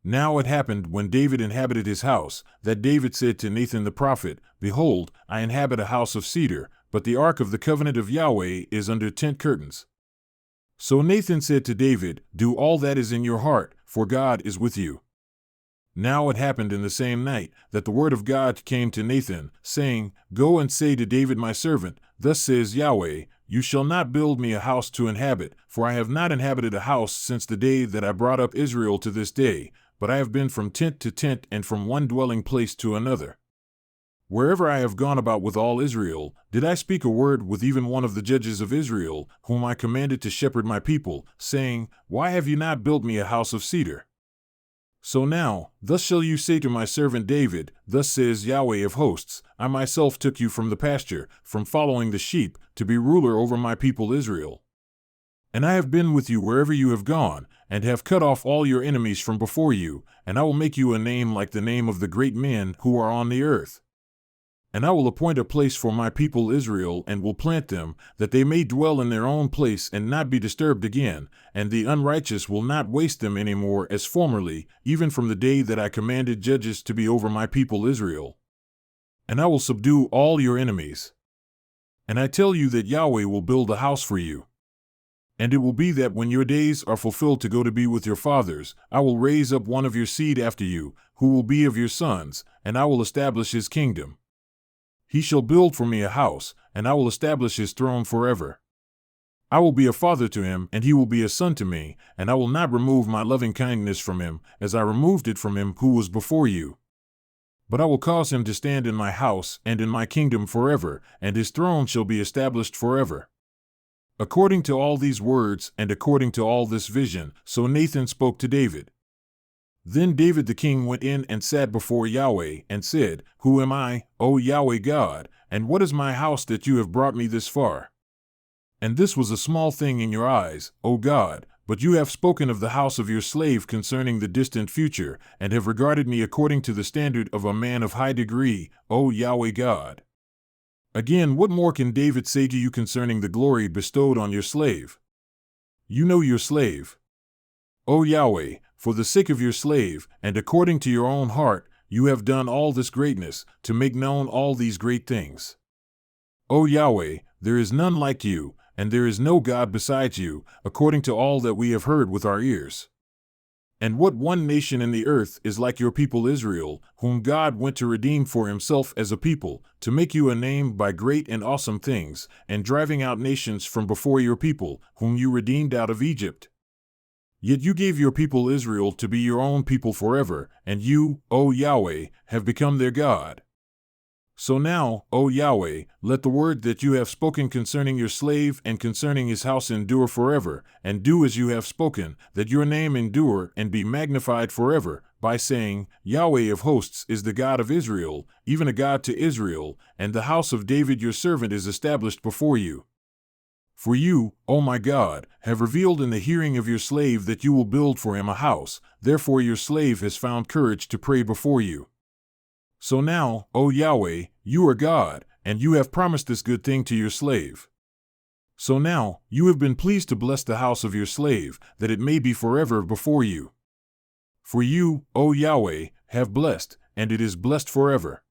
Now it happened, when David inhabited his house, that David said to Nathan the prophet, Behold, I inhabit a house of cedar, but the ark of the covenant of Yahweh is under tent curtains. So Nathan said to David, Do all that is in your heart, for God is with you. Now it happened in the same night, that the word of God came to Nathan, saying, Go and say to David my servant, Thus says Yahweh, You shall not build me a house to inhabit, for I have not inhabited a house since the day that I brought up Israel to this day, but I have been from tent to tent and from one dwelling place to another. Wherever I have gone about with all Israel, did I speak a word with even one of the judges of Israel, whom I commanded to shepherd my people, saying, Why have you not built me a house of cedar? So now, thus shall you say to my servant David, Thus says Yahweh of hosts, I myself took you from the pasture, from following the sheep, to be ruler over my people Israel. And I have been with you wherever you have gone, and have cut off all your enemies from before you, and I will make you a name like the name of the great men who are on the earth. And I will appoint a place for my people Israel, and will plant them, that they may dwell in their own place and not be disturbed again, and the unrighteous will not waste them any more as formerly, even from the day that I commanded judges to be over my people Israel. And I will subdue all your enemies. And I tell you that Yahweh will build a house for you. And it will be that when your days are fulfilled to go to be with your fathers, I will raise up one of your seed after you, who will be of your sons, and I will establish his kingdom. He shall build for me a house, and I will establish his throne forever. I will be a father to him, and he will be a son to me, and I will not remove my loving kindness from him, as I removed it from him who was before you. But I will cause him to stand in my house and in my kingdom forever, and his throne shall be established forever. According to all these words, and according to all this vision, so Nathan spoke to David. Then David the king went in and sat before Yahweh, and said, Who am I, O Yahweh God, and what is my house that you have brought me this far? And this was a small thing in your eyes, O God, but you have spoken of the house of your slave concerning the distant future, and have regarded me according to the standard of a man of high degree, O Yahweh God. Again, what more can David say to you concerning the glory bestowed on your slave? You know your slave. O Yahweh, for the sake of your slave, and according to your own heart, you have done all this greatness, to make known all these great things. O Yahweh, there is none like you, and there is no God besides you, according to all that we have heard with our ears. And what one nation in the earth is like your people Israel, whom God went to redeem for himself as a people, to make you a name by great and awesome things, and driving out nations from before your people, whom you redeemed out of Egypt? Yet you gave your people Israel to be your own people forever, and you, O Yahweh, have become their God. So now, O Yahweh, let the word that you have spoken concerning your slave and concerning his house endure forever, and do as you have spoken, that your name endure and be magnified forever, by saying, Yahweh of hosts is the God of Israel, even a God to Israel, and the house of David your servant is established before you. For you, O my God, have revealed in the hearing of your slave that you will build for him a house, therefore your slave has found courage to pray before you. So now, O Yahweh, you are God, and you have promised this good thing to your slave. So now, you have been pleased to bless the house of your slave, that it may be forever before you. For you, O Yahweh, have blessed, and it is blessed forever.